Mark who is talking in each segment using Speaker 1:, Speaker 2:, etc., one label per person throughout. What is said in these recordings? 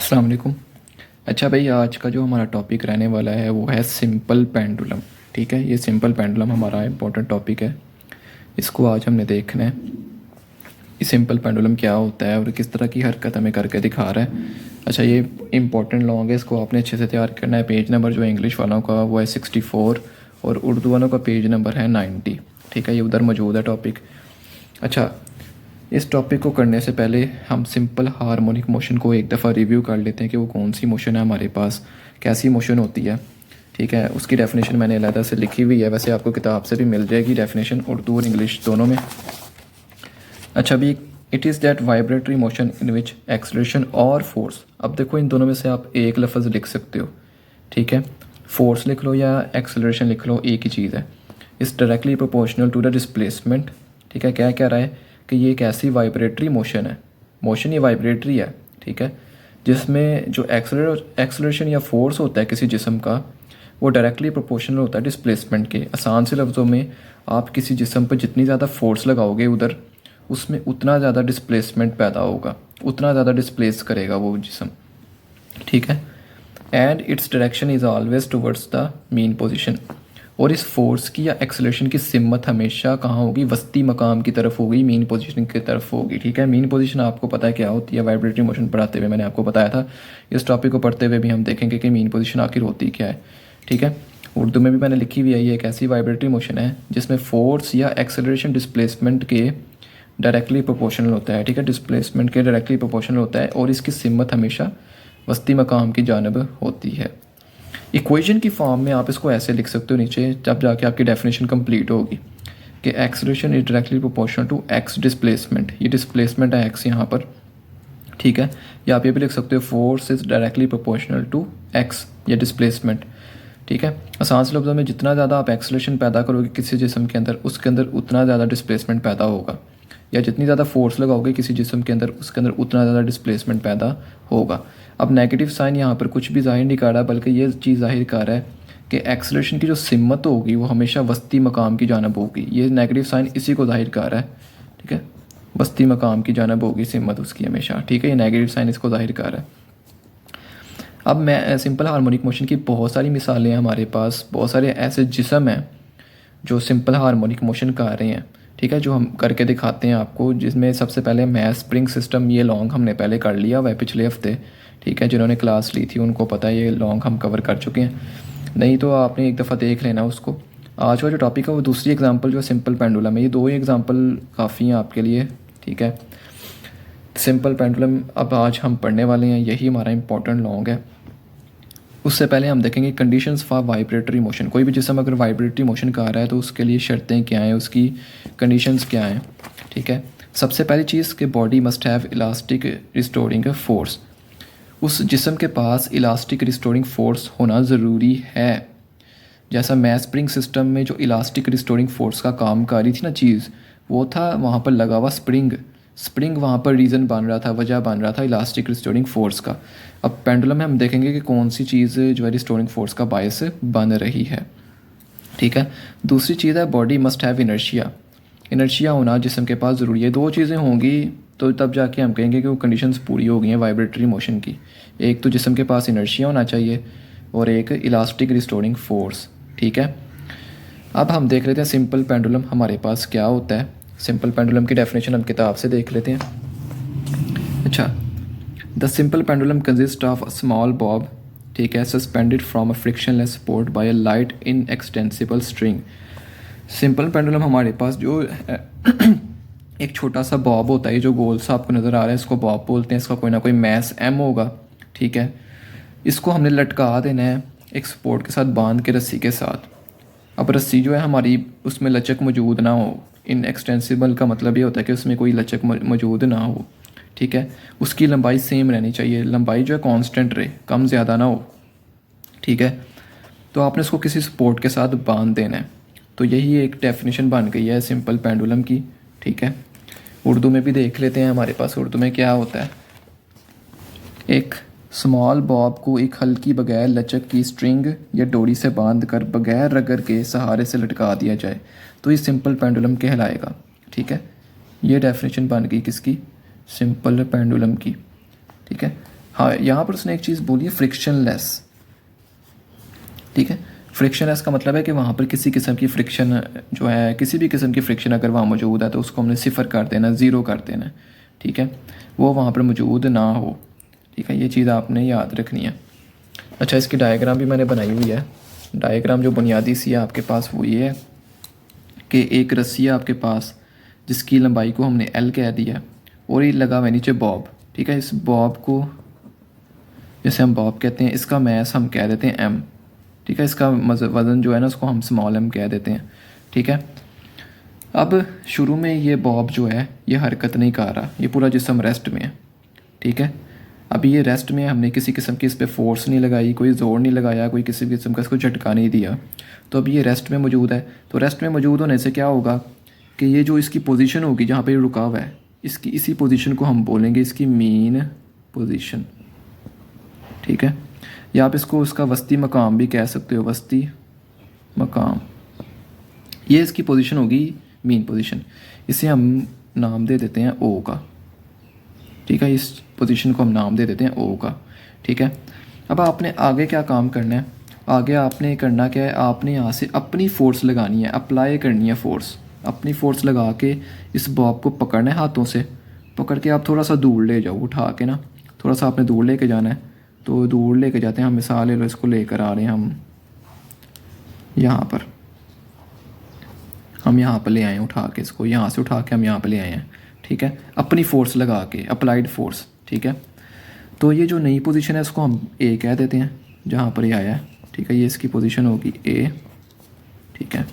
Speaker 1: अस्सलाम वालेकुम। अच्छा भाई, आज का जो हमारा टॉपिक रहने वाला है वो है सिंपल पेंडुलम। ठीक है, ये सिंपल पेंडुलम हमारा इम्पोर्टेंट टॉपिक है। इसको आज हमने देखना है कि सिंपल पेंडुलम क्या होता है और किस तरह की हरकत हमें करके दिखा रहा है। अच्छा, ये इंपॉर्टेंट लॉन्ग है, इसको आपने अच्छे से तैयार करना है। पेज नंबर जो है इंग्लिश वालों का वो है 64 और उर्दू वालों का पेज नंबर है 90। ठीक है, ये उधर मौजूद है टॉपिक। अच्छा, इस टॉपिक को करने से पहले हम सिंपल हार्मोनिक मोशन को एक दफ़ा रिव्यू कर लेते हैं कि वो कौन सी मोशन है हमारे पास, कैसी मोशन होती है। ठीक है, उसकी डेफिनेशन मैंने अलग से लिखी हुई है, वैसे आपको किताब से भी मिल जाएगी डेफिनेशन, उर्दू और इंग्लिश दोनों में। अच्छा भी, it is that vibratory motion in which acceleration और फोर्स। अब देखो, इन दोनों में से आप एक लफ्ज़ लिख सकते हो। ठीक है, फोर्स लिख लो या एक्सलरेशन लिख लो, एक ही चीज़ है। Is directly proportional to the displacement. ठीक है, क्या कह रहा है कि ये एक ऐसी वाइब्रेटरी मोशन है, मोशन ये वाइब्रेटरी है। ठीक है, जिसमें जो एक्सलरेशन या फोर्स होता है किसी जिस्म का, वो डायरेक्टली प्रोपोर्शनल होता है डिस्प्लेसमेंट के। आसान से लफ्ज़ों में, आप किसी जिस्म पर जितनी ज़्यादा फोर्स लगाओगे उधर, उसमें उतना ज़्यादा डिस्प्लेसमेंट पैदा होगा, उतना ज़्यादा डिस्प्लेस करेगा वो जिस्म। ठीक है, and its direction is always towards the mean position. और इस फोर्स की या एक्सेलरेशन की सिमत हमेशा कहाँ होगी? वस्ती मकाम की तरफ होगी, मीन पोजीशन की तरफ होगी। ठीक है, मीन पोजीशन आपको पता है क्या होती है, वाइब्रेटरी मोशन पढ़ाते हुए मैंने आपको बताया था। इस टॉपिक को पढ़ते हुए भी हम देखेंगे कि मीन पोजीशन आखिर होती क्या है। ठीक है, उर्दू में भी मैंने लिखी हुई है, ये एक ऐसी वाइब्रेटरी मोशन है जिसमें फोर्स या एक्सेलरेशन डिस्प्लेसमेंट के डायरेक्टली प्रोपोर्शनल होता है। ठीक है, डिस्प्लेसमेंट के डायरेक्टली प्रोपोर्शनल होता है और इसकी सिमत हमेशा वस्ती मकाम की जानब होती है। इक्वेशन की फॉर्म में आप इसको ऐसे लिख सकते हो नीचे, जब जाके आपकी डेफिनेशन कंप्लीट होगी कि acceleration is directly proportional to x displacement. ये डिस्प्लेसमेंट है एक्स यहाँ पर। ठीक है, या आप ये भी लिख सकते हो force is directly proportional to x, ये डिस्प्लेसमेंट। ठीक है, आसान से लफ्ज़ों में, जितना ज़्यादा आप एक्सलेशन पैदा करोगे किसी जिस्म के अंदर, उसके अंदर उतना ज़्यादा डिस्प्लेसमेंट पैदा होगा। या जितनी ज़्यादा फोर्स लगाओगे किसी जिस्म के अंदर, उसके अंदर उतना ज़्यादा डिस्प्लेसमेंट पैदा होगा। अब नेगेटिव साइन यहाँ पर कुछ भी जाहिर नहीं कर रहा, बल्कि ये चीज़ जाहिर कर रहा है कि एक्सलेशन की जो सिमत होगी वो हमेशा वस्ती मकाम की जानब होगी। ये नेगेटिव साइन इसी को जाहिर कर रहा है। ठीक है, वस्ती मकाम की जानब होगी सिमत उसकी हमेशा। ठीक है, ये नेगेटिव साइन इसको जाहिर कर रहा है। अब मैं सिंपल हार्मोनिक मोशन की बहुत सारी मिसालें हैं हमारे पास, बहुत सारे ऐसे जिस्म हैं जो सिंपल हार्मोनिक मोशन कर रहे हैं। ठीक है, जो हम करके दिखाते हैं आपको, जिसमें सबसे पहले मैस स्प्रिंग सिस्टम। ये लॉन्ग हमने पहले कर लिया हुआ है पिछले हफ्ते। ठीक है, जिन्होंने क्लास ली थी उनको पता है, ये लॉन्ग हम कवर कर चुके हैं। नहीं तो आपने एक दफ़ा देख लेना उसको। आज का जो टॉपिक है वो दूसरी एग्जांपल जो सिंपल पेंडुलम है, ये दो ही एग्जांपल काफ़ी हैं आपके लिए। ठीक है, सिंपल पेंडुलम अब आज हम पढ़ने वाले हैं, यही हमारा इंपॉर्टेंट लॉन्ग है। उससे पहले हम देखेंगे कंडीशंस फॉर वाइब्रेटरी मोशन। कोई भी जिस्म अगर वाइब्रेटरी मोशन कर रहा है तो उसके लिए शर्तें क्या हैं, उसकी कंडीशंस क्या हैं। ठीक है, सबसे पहली चीज़ कि body must have elastic restoring force. उस जिस्म के पास इलास्टिक रिस्टोरिंग फोर्स होना ज़रूरी है। जैसा मैस स्प्रिंग सिस्टम में जो इलास्टिक रिस्टोरिंग फोर्स का काम कर रही थी ना चीज़, वो था वहाँ पर लगा हुआ स्प्रिंग। स्प्रिंग वहाँ पर रीज़न बन रहा था, वजह बन रहा था इलास्टिक रिस्टोरिंग फोर्स का। अब पेंडुलम में हम देखेंगे कि कौन सी चीज़ जो है रिस्टोरिंग फोर्स का बायस बन रही है। ठीक है, दूसरी चीज़ है body must have inertia. Inertia होना जिस्म के पास ज़रूरी है। दो चीज़ें होंगी तो तब जाके हम कहेंगे कि वो कंडीशंस पूरी हो गई हैं वाइब्रेटरी मोशन की। एक तो जिस्म के पास इनर्शिया होना चाहिए और एक इलास्टिक रिस्टोरिंग फोर्स। ठीक है, अब हम देख लेते हैं सिंपल पेंडुलम हमारे पास क्या होता है। सिंपल पेंडुलम की डेफिनेशन हम किताब से देख लेते हैं। अच्छा, the simple pendulum consist of a small Bob, ठीक है, suspended from a frictionless support bye a light in extensible string. Simple pendulum हमारे पास जो एक छोटा सा बॉब होता है, जो गोल सा आपको नज़र आ रहा है, इसको बॉब बोलते हैं। इसका कोई ना कोई मैस एम होगा। ठीक है, इसको हमने लटका देना है एक सपोर्ट के साथ बांध के, रस्सी के साथ। अब रस्सी जो है हमारी, उसमें लचक मौजूद ना हो। इन एक्सटेंसिबल का मतलब ये होता है कि उसमें कोई लचक मौजूद ना हो। ठीक है, उसकी लंबाई सेम रहनी चाहिए, लंबाई जो है कांस्टेंट रहे, कम ज़्यादा ना हो। ठीक है, तो आपने इसको किसी सपोर्ट के साथ बांध देना है। तो यही एक डेफिनेशन बन गई है सिंपल पेंडुलम की। ठीक है, उर्दू में भी देख लेते हैं हमारे पास उर्दू में क्या होता है। एक स्मॉल बॉब को एक हल्की बगैर लचक की स्ट्रिंग या डोरी से बांधकर बगैर रगर के सहारे से लटका दिया जाए तो ये सिंपल पेंडुलम कहलाएगा। ठीक है, ये डेफिनेशन बन गई किसकी? सिंपल पेंडुलम की। ठीक है, हाँ, यहाँ पर उसने एक चीज़ बोली है फ्रिक्शनलेस, ठीक है। फ्रिक्शनलेस का मतलब है कि वहाँ पर किसी किस्म की फ्रिक्शन जो है, किसी भी किस्म की फ्रिक्शन अगर वहाँ मौजूद है तो उसको हमने सिफर कर देना, ज़ीरो कर देना, ठीक है, वो वहाँ पर मौजूद ना हो, ठीक है। ये चीज़ आपने याद रखनी है। अच्छा, इसकी डायग्राम भी मैंने बनाई हुई है। डायग्राम जो बुनियादी सी है आपके पास वो ये है कि एक रस्सी है आपके पास जिसकी लंबाई को हमने एल कह दिया और ये लगा हुआ है नीचे बॉब, ठीक है। इस बॉब को जैसे हम बॉब कहते हैं, इसका मैस हम कह देते हैं एम, ठीक है। इसका वज़न जो है ना उसको हम स्मॉल एम कह देते हैं, ठीक है। अब शुरू में ये बॉब जो है ये हरकत नहीं कर रहा, ये पूरा जिस्म रेस्ट में है, ठीक है। अभी ये रेस्ट में, हमने किसी किस्म की इस पर फोर्स नहीं लगाई, कोई ज़ोर नहीं लगाया, कोई किसी किस्म का इसको झटका नहीं दिया, तो अभी ये रेस्ट में मौजूद है। तो रेस्ट में मौजूद होने से क्या होगा कि ये जो इसकी पोजीशन होगी जहाँ पे ये रुका हुआ है, इसकी इसी पोजीशन को हम बोलेंगे इसकी मीन पोजीशन, ठीक है। या आप इसको उसका वस्ती मकाम भी कह सकते हो, वस्ती मकाम। ये इसकी पोजीशन होगी मीन पोजीशन, इसे हम नाम दे देते हैं ओ का, ठीक है। इस पोजीशन को हम नाम दे देते हैं ओ का, ठीक है। अब आपने आगे क्या काम करना है, आगे आपने करना क्या है, आपने यहाँ से अपनी फ़ोर्स लगानी है, अप्लाई करनी है फ़ोर्स, अपनी फ़ोर्स लगा के इस बॉब को पकड़ना है, हाथों से पकड़ के आप थोड़ा सा दूर ले जाओ, उठा के ना थोड़ा सा आपने दूर लेके जाना है। तो दूर लेके जाते हैं हम, मिसाल ले लो, इसको लेकर आ रहे हैं हम यहाँ पर, हम यहाँ पर ले आए हैं उठा के, इसको यहाँ से उठा के हम यहाँ पर ले आए हैं, ठीक है, अपनी फ़ोर्स लगा के, अप्लाइड फ़ोर्स, ठीक है। तो ये जो नई पोजीशन है इसको हम ए कह देते हैं, जहाँ पर ये आया है, ठीक है। ये इसकी पोजीशन होगी ए, ठीक है।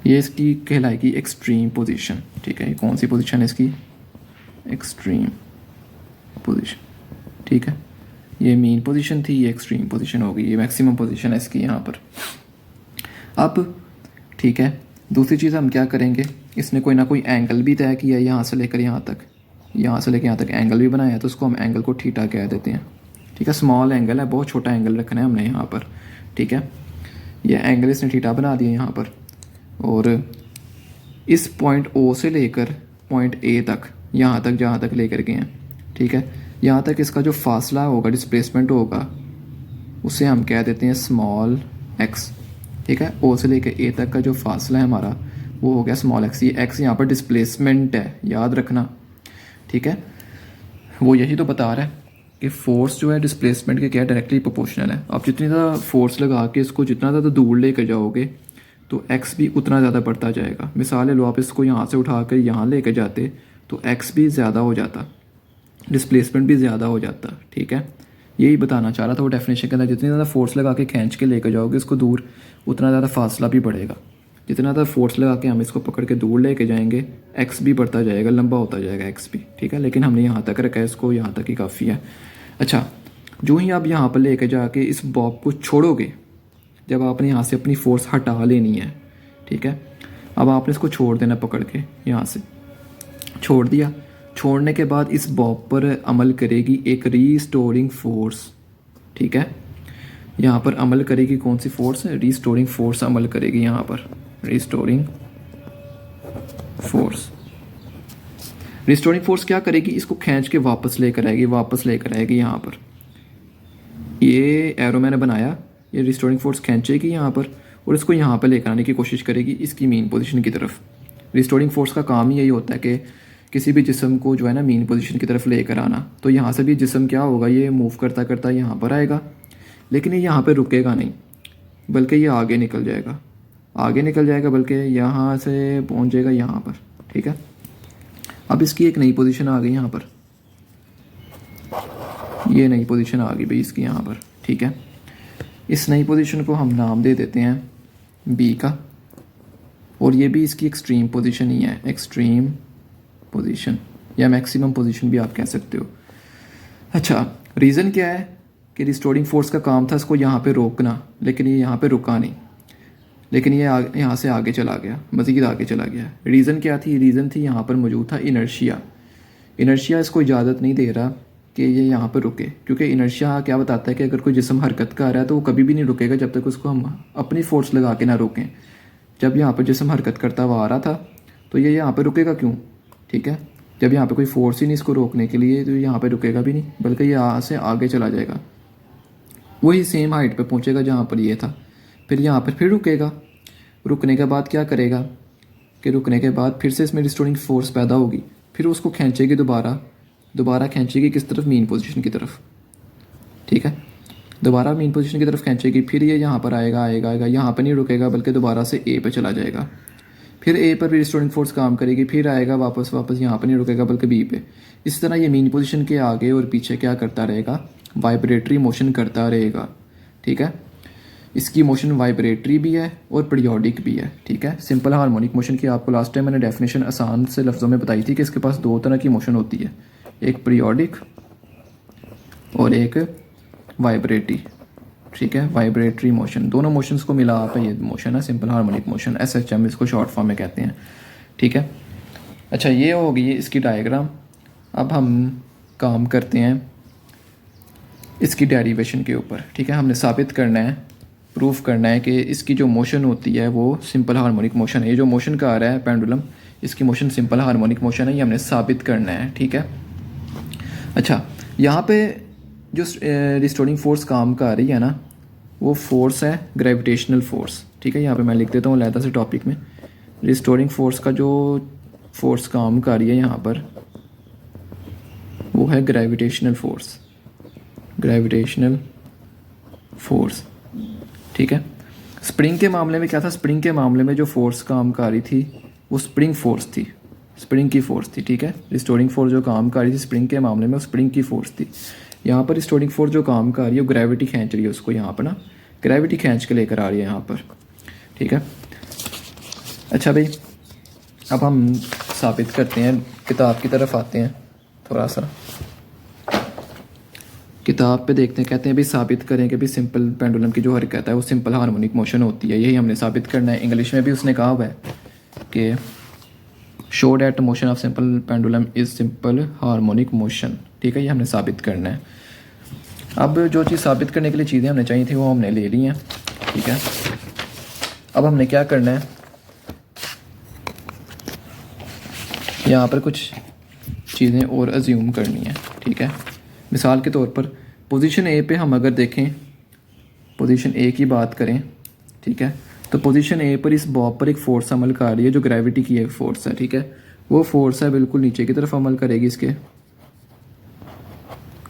Speaker 1: ये इसकी कहलाएगी एक्सट्रीम पोजीशन, ठीक है। ये कौन सी पोजीशन है इसकी, एक्सट्रीम पोजीशन, ठीक है। ये मीन पोजीशन थी, ये एक्सट्रीम पोजीशन होगी, ये मैक्सिमम पोजीशन है इसकी यहाँ पर। अब ठीक है, दूसरी चीज़ हम क्या करेंगे, इसने कोई ना कोई एंगल भी तय किया है, यहाँ से लेकर यहाँ तक, यहाँ से लेकर यहाँ तक एंगल भी बनाया है, तो उसको हम एंगल को थीटा कह देते हैं, ठीक है। स्मॉल एंगल है, बहुत छोटा एंगल रखना है हमने यहाँ पर, ठीक है। ये एंगल इसने थीटा बना दिया यहाँ पर, और इस पॉइंट ओ से लेकर पॉइंट ए तक, यहाँ तक जहाँ तक लेकर गए हैं, ठीक है। यहाँ तक इसका जो फासला होगा, डिस्प्लेसमेंट होगा, उसे हम कह देते हैं स्मॉल एक्स, ठीक है। ओ से लेकर ए तक का जो फासला है हमारा वो हो गया स्मॉल एक्स। ये एक्स यहाँ पर डिस्प्लेसमेंट है, याद रखना, ठीक है। वो यही तो बता रहा है कि फोर्स जो है डिस्प्लेसमेंट के क्या डायरेक्टली प्रोपोर्शनल है। आप जितनी ज़्यादा फोर्स लगा के इसको जितना ज़्यादा दूर लेकर जाओगे तो एक्स भी उतना ज़्यादा बढ़ता जाएगा। मिसाल लो, आप इसको यहाँ से उठा कर यहाँ लेकर जाते तो एक्स भी ज़्यादा हो जाता, डिस्प्लेसमेंट भी ज़्यादा हो जाता, ठीक है। यही बताना चाह रहा था वो डेफिनेशन के अंदर, जितनी ज़्यादा फोर्स लगा के खींच के लेकर जाओगे इसको दूर, उतना ज़्यादा फासला भी बढ़ेगा। जितना ज़्यादा फोर्स लगा के हम इसको पकड़ के दूर लेके जाएंगे, एक्स भी बढ़ता जाएगा, लंबा होता जाएगा एक्स भी, ठीक है। लेकिन हमने यहाँ तक रखा है, इसको यहाँ तक ही काफ़ी है। अच्छा, जो ही आप यहाँ पर लेके जाके इस बॉब को छोड़ोगे, जब आपने यहाँ से अपनी फ़ोर्स हटा लेनी है, ठीक है, अब आपने इसको छोड़ देना, पकड़ के यहाँ से छोड़ दिया। छोड़ने के बाद इस बॉब पर अमल करेगी एक रीस्टोरिंग फोर्स, ठीक है। यहाँ पर अमल करेगी कौन सी फोर्स, रीस्टोरिंग फोर्स अमल करेगी यहाँ पर, रीस्टोरिंग फोर्स। रिस्टोरिंग फोर्स क्या करेगी, इसको खींच के वापस लेकर आएगी, वापस लेकर आएगी यहाँ पर। ये एरो मैंने बनाया, ये रिस्टोरिंग फोर्स खींचेगी यहाँ पर और इसको यहाँ पर लेकर आने की कोशिश करेगी इसकी मीन पोजीशन की तरफ। रिस्टोरिंग फोर्स का काम ही यही होता है कि किसी भी जिस्म को जो है ना मीन पोजीशन की तरफ लेकर आना। तो यहाँ से भी जिस्म क्या होगा, ये मूव करता करता यहाँ पर आएगा, लेकिन ये यहाँ पर रुकेगा नहीं, बल्कि ये आगे निकल जाएगा, आगे निकल जाएगा, बल्कि यहाँ से पहुँच जाएगा यहाँ पर, ठीक है। अब इसकी एक नई पोजीशन आ गई यहाँ पर, ये नई पोजीशन आ गई भाई इसकी यहाँ पर, ठीक है। इस नई पोजीशन को हम नाम दे देते हैं बी का, और ये भी इसकी एक्सट्रीम पोजीशन ही है, एक्सट्रीम पोजीशन या मैक्सिमम पोजीशन भी आप कह सकते हो। अच्छा, रीज़न क्या है कि रिस्टोरिंग फोर्स का काम था इसको यहाँ पे रोकना, लेकिन ये यहाँ पे रुका नहीं, लेकिन ये यहाँ से आगे चला गया, मज़ीद आगे चला गया। रीज़न क्या थी, रीज़न थी यहाँ पर मौजूद था इनर्शिया। इनर्शिया इसको इजाज़त नहीं दे रहा कि ये यहाँ पर रुके, क्योंकि इनर्शिया क्या बताता है कि अगर कोई जिस्म हरकत कर रहा है तो वो कभी भी नहीं रुकेगा जब तक उसको हम अपनी फोर्स लगा के ना रोकें। जब यहाँ पर जिस्म हरकत करता हुआ आ रहा था तो ये यहाँ पर रुकेगा क्यों, ठीक है, जब यहाँ पे कोई फोर्स ही नहीं इसको रोकने के लिए, तो यहाँ पे रुकेगा भी नहीं, बल्कि ये यहाँ से आगे चला जाएगा, वही सेम हाइट पे पहुँचेगा जहाँ पर ये था। फिर यहाँ पर फिर रुकेगा, रुकने के बाद क्या करेगा कि रुकने के बाद फिर से इसमें रिस्टोरिंग फोर्स पैदा होगी, फिर उसको खींचेगी दोबारा खींचेगी किस तरफ, मेन पोजीशन की तरफ। ठीक है, दोबारा मेन पोजीशन की तरफ खींचेगी, फिर ये यहाँ पर आएगा, यहाँ पर नहीं रुकेगा बल्कि दोबारा से ए पे चला जाएगा, फिर ए पर भी रिस्टोरिंग फोर्स काम करेगी, फिर आएगा वापस यहाँ पर नहीं रुकेगा बल्कि बी पे। इस तरह ये मेन पोजीशन के आगे और पीछे क्या करता रहेगा, वाइब्रेटरी मोशन करता रहेगा। ठीक है, इसकी मोशन वाइब्रेटरी भी है और पीरियोडिक भी है। ठीक है, सिंपल हार्मोनिक मोशन की आपको लास्ट टाइम मैंने डेफिनेशन आसान से लफ्ज़ों में बताई थी कि इसके पास दो तरह की मोशन होती है, एक पीरियोडिक और एक वाइब्रेटरी। ठीक है, वाइब्रेटरी मोशन, दोनों मोशंस को मिला आप ये मोशन है सिंपल हार्मोनिक मोशन, SHM इसको शॉर्ट फॉर्म में कहते हैं। ठीक है, अच्छा ये हो गई इसकी डायग्राम। अब हम काम करते हैं इसकी डेरिवेशन के ऊपर। ठीक है, हमने साबित करना है, प्रूफ करना है कि इसकी जो मोशन होती है वो सिंपल हार्मोनिक मोशन है। ये जो मोशन का आ रहा है पेंडुलम, इसकी मोशन सिंपल हार्मोनिक मोशन है, ये हमने साबित करना है। ठीक है, अच्छा यहाँ पे जो रिस्टोरिंग फोर्स काम कर रही है ना, वो फोर्स है ग्रेविटेशनल फोर्स। ठीक है, यहाँ पे मैं लिख देता हूँ अलग से टॉपिक में, रिस्टोरिंग फोर्स का जो फोर्स काम कर रही है यहाँ पर वो है ग्रेविटेशनल फोर्स, ग्रेविटेशनल फोर्स। ठीक है, स्प्रिंग के मामले में क्या था, स्प्रिंग के मामले में जो फोर्स काम कर रही थी वो स्प्रिंग फोर्स थी, स्प्रिंग की फोर्स थी। ठीक है, रिस्टोरिंग फोर्स जो काम कर रही थी स्प्रिंग के मामले में वो स्प्रिंग की फोर्स थी। यहाँ पर रिस्टोरिंग फोर्स जो काम कर रही है वो ग्रेविटी खींच रही है उसको, यहाँ पर ना ग्रेविटी खींच के लेकर आ रही है यहाँ पर। ठीक है, अच्छा भाई अब हम साबित करते हैं, किताब की तरफ आते हैं, थोड़ा सा किताब पे देखते हैं। कहते हैं भाई साबित करें कि भाई सिंपल पेंडुलम की जो हरकत है वो सिंपल हार्मोनिक मोशन होती है, यही हमने साबित करना है। इंग्लिश में भी उसने कहा हुआ है कि show that motion of simple pendulum is simple harmonic motion. ठीक है, ये हमने साबित करना है। अब जो चीज़ साबित करने के लिए चीज़ें हमने चाहिए थी वो हमने ले ली हैं। ठीक है, अब हमने क्या करना है, यहाँ पर कुछ चीज़ें और अज्यूम करनी है। ठीक है, मिसाल के तौर पर पोजीशन ए पे हम अगर देखें, पोजीशन ए की बात करें, ठीक है, तो पोजीशन ए पर इस बॉब पर एक फोर्स अमल कर रही है जो ग्रेविटी की एक फोर्स है। ठीक है, वो फोर्स है बिल्कुल नीचे की तरफ अमल करेगी इसके।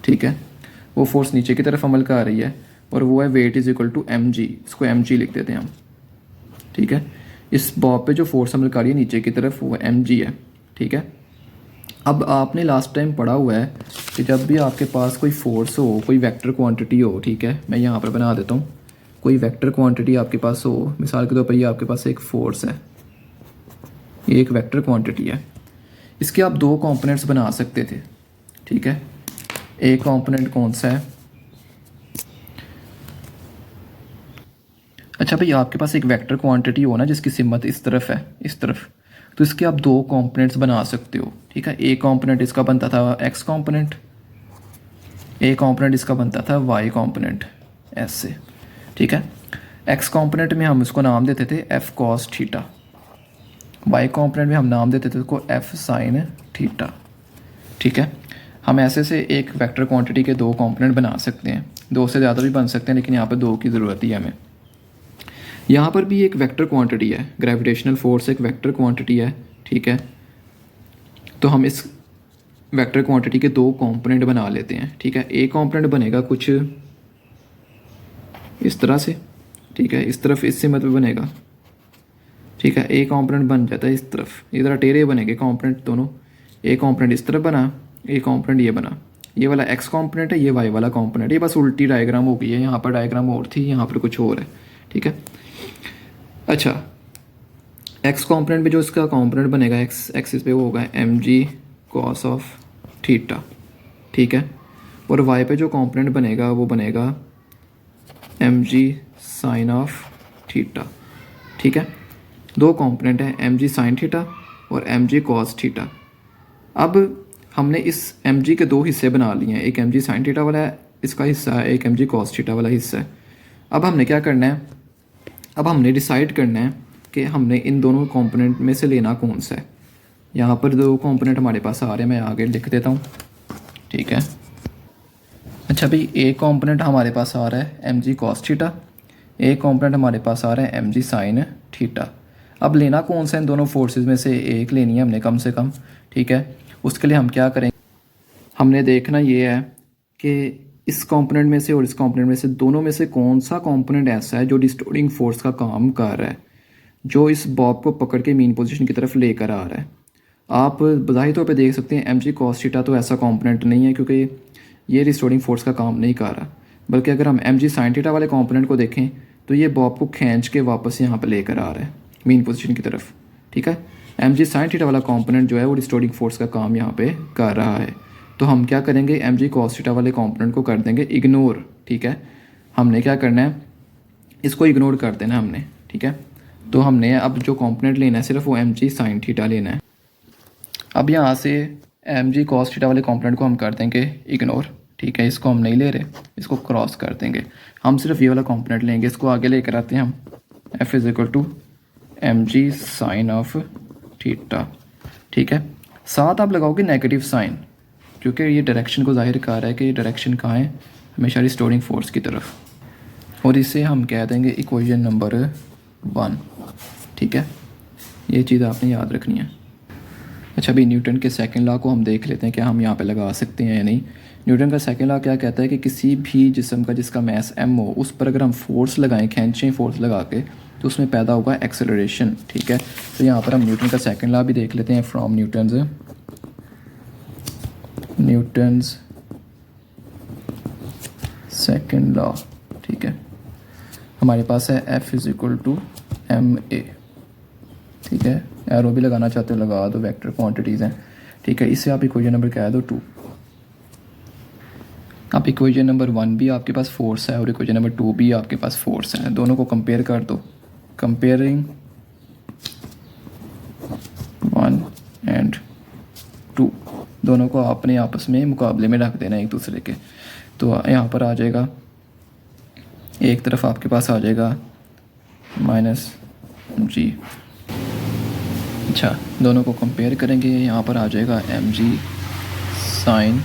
Speaker 1: ठीक है, वो फोर्स नीचे की तरफ अमल कर रही है और वो है weight is equal to mg, इसको mg लिख देते हैं हम। ठीक है, इस बॉब पे जो फोर्स अमल कर रही है नीचे की तरफ वो mg है। ठीक है, अब आपने लास्ट टाइम पढ़ा हुआ है कि जब भी आपके पास कोई फोर्स हो, कोई वेक्टर क्वांटिटी हो, ठीक है, मैं यहाँ पर बना देता हूँ, कोई वेक्टर क्वांटिटी आपके पास हो, मिसाल के तौर पर ये आपके पास एक फोर्स है, ये एक वेक्टर क्वांटिटी है, इसके आप दो कंपोनेंट्स बना सकते थे। ठीक है, एक कंपोनेंट कौन सा है, अच्छा भाई आपके पास एक वेक्टर क्वांटिटी हो ना जिसकी सिमत इस तरफ है, इस तरफ, तो इसके आप दो कंपोनेंट्स बना सकते हो। ठीक है, एक कंपोनेंट इसका बनता था एक्स कंपोनेंट, एक कंपोनेंट इसका बनता था वाई कंपोनेंट, ऐसे। ठीक है, एक्स कंपोनेंट में हम इसको नाम देते थे F cos theta, Y component में हम नाम देते थे इसको एफ साइन थीटा। ठीक है, हम ऐसे से एक वेक्टर क्वांटिटी के दो कंपोनेंट बना सकते हैं, दो से ज़्यादा भी बन सकते हैं लेकिन यहाँ पर दो की ज़रूरत ही है हमें। यहाँ पर भी एक वेक्टर क्वांटिटी है, ग्रेविटेशनल फोर्स एक वेक्टर क्वांटिटी है। ठीक है, तो हम इस वेक्टर क्वांटिटी के दो कंपोनेंट बना लेते हैं। ठीक है, एक कंपोनेंट बनेगा कुछ इस तरह से, ठीक है, इस तरफ इससे मतलब बनेगा। ठीक है, एक कंपोनेंट बन जाता है इस तरफ, ये ज़रा टेढ़े बनेंगे कंपोनेंट दोनों, एक कंपोनेंट इस तरफ बना, एक कंपोनेंट ये बना, ये वाला एक्स कंपोनेंट है, ये वाई वाला कंपोनेंट, ये बस उल्टी डायग्राम हो गई है, यहाँ पर डायग्राम और थी, यहाँ पर कुछ और है। ठीक है, अच्छा एक्स कंपोनेंट में जो इसका कंपोनेंट बनेगा एक्स एक्सिस पे वो होगा mg cos ऑफ थीटा। ठीक है, और वाई पे जो कंपोनेंट बनेगा वो बनेगा mg साइन ऑफ थीटा। ठीक है, दो कंपोनेंट हैं mg साइन थीटा और mg cos थीटा। अब हमने इस mg के दो हिस्से बना लिए हैं, एक mg साइन थीटा वाला है इसका हिस्सा है, एक mg cos थीटा वाला हिस्सा है। अब हमने क्या करना है, अब हमने डिसाइड करना है कि हमने इन दोनों कंपोनेंट में से लेना कौन सा है। यहाँ पर दो कंपोनेंट हमारे पास आ रहे हैं, मैं आगे लिख देता हूँ, ठीक है। अच्छा भाई, एक कंपोनेंट हमारे पास आ रहा है एम जी कॉस थीटा, एक कंपोनेंट हमारे पास आ रहा है एम जी साइन थीटा। अब लेना कौन सा, इन दोनों फोर्सेस में से एक लेनी है हमने कम से कम, ठीक है। उसके लिए हम क्या करेंगे, हमने देखना ये है कि इस कंपोनेंट में से और इस कंपोनेंट में से दोनों में से कौन सा कंपोनेंट ऐसा है जो डिस्टोर्टिंग फोर्स का काम कर रहा है, जो इस बॉब को पकड़ के मीन पोजीशन की तरफ लेकर आ रहा है। आप बज़ाहिर तौर पे देख सकते हैं एम जी कॉस थीटा तो ऐसा कंपोनेंट नहीं है, क्योंकि ये रिस्टोरिंग फोर्स का काम नहीं कर रहा। बल्कि अगर हम एम जी साइन थीटा वाले कंपोनेंट को देखें तो ये बॉब को खींच के वापस यहाँ पर लेकर आ रहा है मीन पोजीशन की तरफ, ठीक है। एम जी साइन थीटा वाला कंपोनेंट जो है वो रिस्टोरिंग फोर्स का काम यहाँ पे कर रहा है। तो हम क्या करेंगे, एम जी कॉस थीटा वाले कंपोनेंट को कर देंगे इग्नोर, ठीक है। हमने क्या करना है, इसको इग्नोर कर देना हमने, ठीक है। तो हमने अब जो कंपोनेंट लेना है सिर्फ वो एम जी साइन थीटा लेना है। अब यहाँ से एम जी कॉस थीटा वाले कंपोनेंट को हम कर देंगे इग्नोर, ठीक है। इसको हम नहीं ले रहे, इसको क्रॉस कर देंगे, हम सिर्फ ये वाला कंपोनेंट लेंगे। इसको आगे लेकर आते हैं हम, F is equal to m g sine of theta, ठीक है। साथ आप लगाओगे नेगेटिव साइन, क्योंकि ये डायरेक्शन को जाहिर कर रहा है कि ये डायरेक्शन कहाँ है, हमेशा रिस्टोरिंग फोर्स की तरफ। और इसे हम कह देंगे इक्वेशन नंबर 1, ठीक है। ये चीज़ आपने याद रखनी है। अच्छा भाई, न्यूटन के सेकंड लॉ को हम देख लेते हैं, क्या हम यहाँ पे लगा सकते हैं या नहीं। न्यूटन का सेकंड लॉ क्या कहता है कि किसी भी जिस्म का जिसका मैस m हो, उस पर अगर हम फोर्स लगाएं, खींचें फोर्स लगा के, तो उसमें पैदा होगा एक्सेलरेशन, ठीक है। तो यहाँ पर हम न्यूटन का सेकंड लॉ भी देख लेते हैं, फ्रॉम न्यूटन्स सेकंड लॉ, ठीक है। हमारे पास है F is equal to m a, ठीक है। एरो भी लगाना चाहते हो लगा दो, वेक्टर क्वांटिटीज़ हैं, ठीक है। इससे आप इक्वेशन नंबर क्या है दो 2। आप इक्वेशन नंबर 1 भी आपके पास फोर्स है और इक्वेशन नंबर 2 भी आपके पास फोर्स है, दोनों को कंपेयर कर दो। कंपेयरिंग 1 एंड 2, दोनों को आपने आपस में मुकाबले में रख देना एक दूसरे के। तो यहाँ पर आ जाएगा, एक तरफ आपके पास आ जाएगा माइनस जी। अच्छा, दोनों को कंपेयर करेंगे, यहाँ पर आ जाएगा एम जी साइन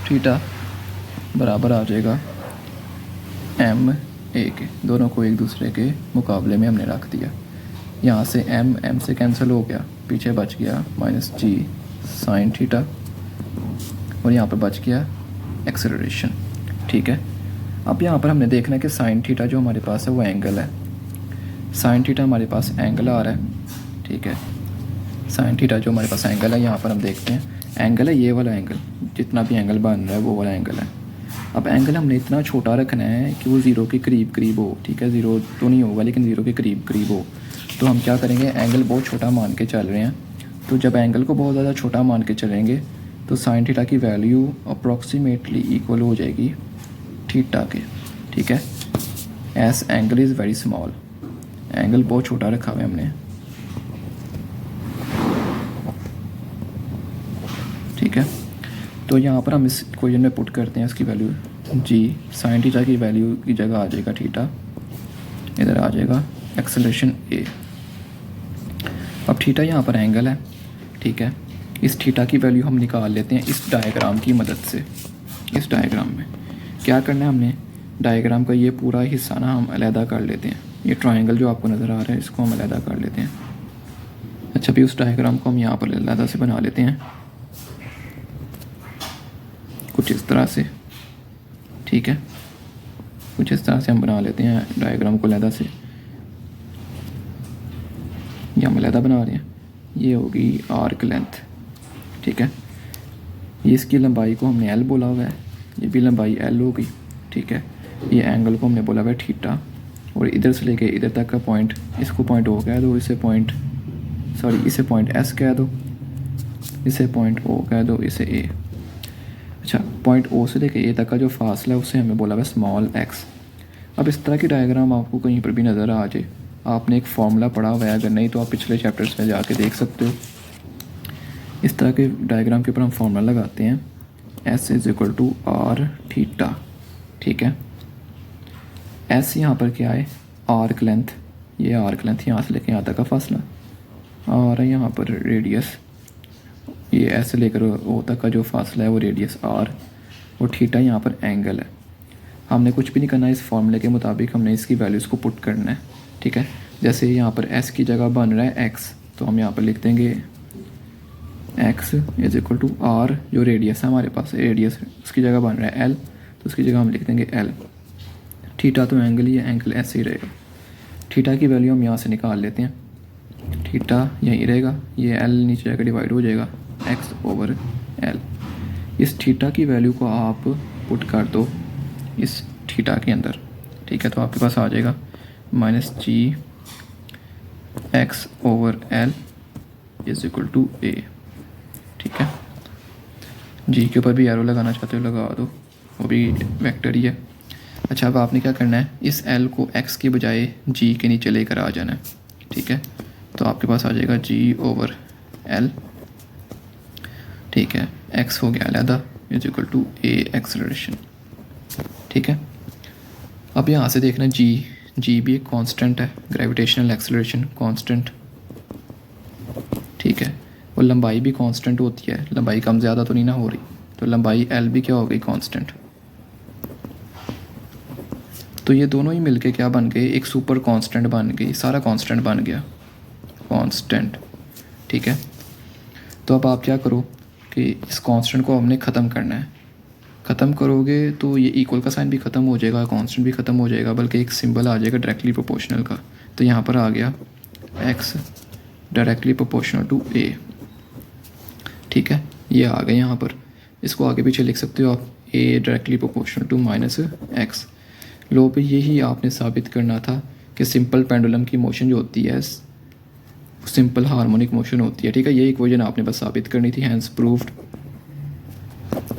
Speaker 1: थीटा बराबर आ जाएगा एम ए के। दोनों को एक दूसरे के मुकाबले में हमने रख दिया। यहाँ से एम से कैंसिल हो गया, पीछे बच गया माइनस जी साइन थीटा, और यहाँ पर बच गया एक्सेलरेशन, ठीक है। अब यहाँ पर हमने देखना है कि साइन थीटा जो हमारे पास है वो एंगल है। साइन थीटा हमारे पास एंगल आ रहा है, ठीक है। साइन थीटा जो हमारे पास एंगल है, यहाँ पर हम देखते हैं एंगल है ये वाला एंगल, जितना भी एंगल बन रहा है वो वाला एंगल है। अब एंगल हमने इतना छोटा रखना है कि वो ज़ीरो के करीब करीब हो, ठीक है। ज़ीरो तो नहीं होगा लेकिन ज़ीरो के करीब करीब हो। तो हम क्या करेंगे, एंगल बहुत छोटा मान के चल रहे हैं, तो जब एंगल को बहुत ज़्यादा छोटा मान के चलेंगे तो साइन थीटा की वैल्यू अप्रॉक्सीमेटली इक्वल हो जाएगी थीटा के, ठीक है। S angle is very small, angle बहुत छोटा रखा हुआ है हमने, ठीक है। तो यहाँ पर हम इस इक्वेशन में पुट करते हैं इसकी वैल्यू जी साइन थीटा की वैल्यू की जगह आ जाएगा थीटा, इधर आ जाएगा एक्सेलरेशन ए। अब थीटा यहाँ पर एंगल है, ठीक है। इस थीटा की वैल्यू हम निकाल लेते हैं इस डायग्राम की मदद से। इस डायग्राम में क्या करना है हमने, डायग्राम का ये पूरा हिस्सा ना हम अलहदा कर लेते हैं। ये ट्रायंगल जो आपको नज़र आ रहा है इसको हम अलहदा कर लेते हैं। अच्छा भी उस डायग्राम को हम यहाँ पर अलहदा से बना लेते हैं कुछ इस तरह से, ठीक है। कुछ इस तरह से हम बना लेते हैं डायग्राम को अलहदा से। ये हम अलहदा बना रहे हैं, ये होगी आर्क लेंथ, ठीक है। ये इसकी लंबाई को हमने एल बोला हुआ है, ये भी लंबाई एल होगी, ठीक है। ये एंगल को हमने बोला हुआ है थीटा, और इधर से लेके इधर तक का पॉइंट, इसको पॉइंट ओ कह दो, इसे पॉइंट इसे पॉइंट एस कह दो, इसे पॉइंट ओ कह दो, इसे ए। अच्छा, पॉइंट ओ से लेके ए तक का जो फासला है उसे हमें बोला हुआ है स्मॉल एक्स। अब इस तरह की डायग्राम आपको कहीं पर भी नज़र आ जाए, आपने एक फार्मूला पढ़ा हुआ है, अगर नहीं तो आप पिछले चैप्टर्स में जाके देख सकते हो। इस तरह के डायग्राम के ऊपर हम फार्मूला लगाते हैं, s is equal to r theta, ठीक है। एस यहाँ पर क्या है, आर्क लेंथ, ये आर्क लेंथ यहाँ से लेके यहाँ तक का फासला, और यहाँ पर रेडियस ये ऐसे लेकर ओ तक का जो फासला है वो रेडियस आर, और थीटा यहाँ पर एंगल है। हमने कुछ भी नहीं करना है, इस फॉर्मूले के मुताबिक हमने इसकी वैल्यूज़ को पुट करना है, ठीक है। जैसे यहाँ पर एस की जगह बन रहा है एक्स, तो हम यहाँ पर लिख देंगे x is equal to r, जो रेडियस है हमारे पास, रेडियस उसकी जगह बन रहा है एल, तो उसकी जगह हम लिख देंगे एल। थीटा तो एंगल ही है, एंगल ऐसे ही रहेगा। थीटा की वैल्यू हम यहाँ से निकाल लेते हैं, थीटा यहीं रहेगा, ये एल नीचे जाकर डिवाइड हो जाएगा एक्स ओवर एल। इस थीटा की वैल्यू को आप पुट कर दो इस थीटा के अंदर, ठीक है, तो आपके पास आ जाएगा minus g x over l is equal to a, ठीक है। जी के ऊपर भी एरो लगाना चाहते हो लगा दो, वो भी वेक्टर ही है। अच्छा, अब आपने क्या करना है, इस एल को एक्स की बजाय जी के नीचे लेकर आ जाना है, ठीक है। तो आपके पास आ जाएगा जी ओवर एल, ठीक है, एक्स हो गया अलहदा is equal to a acceleration, ठीक है। अब यहाँ से देखना जी भी एक कांस्टेंट है, ग्रेविटेशनल एक्सेलरेशन कांस्टेंट, ठीक है। और लंबाई भी कांस्टेंट होती है, लंबाई कम ज़्यादा तो नहीं ना हो रही, तो लंबाई एल भी क्या हो गई, कांस्टेंट। तो ये दोनों ही मिलके क्या बन गए, एक सुपर कांस्टेंट बन गई, सारा कांस्टेंट बन गया, कांस्टेंट, ठीक है। तो अब आप क्या करो कि इस कांस्टेंट को हमने ख़त्म करना है। ख़त्म करोगे तो ये इक्वल का साइन भी ख़त्म हो जाएगा, कांस्टेंट भी ख़त्म हो जाएगा, बल्कि एक सिंबल आ जाएगा डायरेक्टली प्रोपोर्शनल का। तो यहाँ पर आ गया x directly proportional to a, ठीक है, ये आ गए यहाँ पर। इसको आगे पीछे लिख सकते हो आप, a directly proportional to minus x. लो पे यही आपने साबित करना था कि सिंपल पेंडुलम की मोशन जो होती है सिंपल हार्मोनिक मोशन होती है, ठीक है। ये इक्वेशन आपने बस साबित करनी थी, हैंस प्रूव्ड,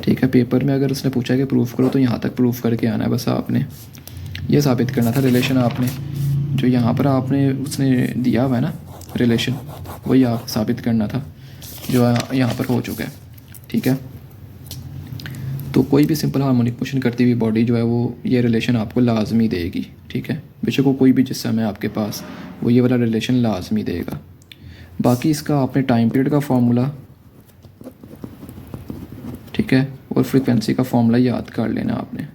Speaker 1: ठीक है। पेपर में अगर उसने पूछा कि प्रूफ करो तो यहाँ तक प्रूफ करके आना है, बस आपने ये साबित करना था। रिलेशन आपने जो यहाँ पर आपने उसने दिया हुआ है ना रिलेशन, वही आप साबित करना था जो यहाँ पर हो चुका है, ठीक है। तो कोई भी सिंपल हार्मोनिक मोशन करती हुई बॉडी जो है वो ये रिलेशन आपको लाजमी देगी, ठीक है। बेशक वो कोई भी जिस्म है आपके पास, वो ये वाला रिलेशन लाजमी देगा। बाकी इसका आपने टाइम पीरियड का फार्मूला, ठीक है, और फ्रीक्वेंसी का फार्मूला याद कर लेना आपने।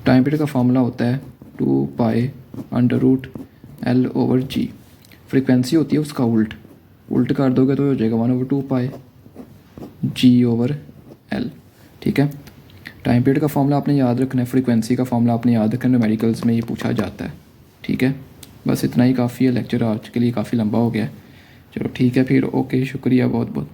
Speaker 1: टाइम पीरियड का फार्मूला होता है 2 pi under root l over g. Frequency होती है उसका उल्ट कर दोगे तो हो जाएगा 1/2 पाई जी ओवर एल, ठीक है। टाइम पीरियड का फार्मूला आपने याद रखना है, फ्रीक्वेंसी का फार्मूला आपने याद रखना है, मेडिकल्स में ये पूछा जाता है, ठीक है। बस इतना ही काफ़ी है, लेक्चर आज के लिए काफ़ी लंबा हो गया है। चलो ठीक है फिर, ओके, शुक्रिया बहुत बहुत।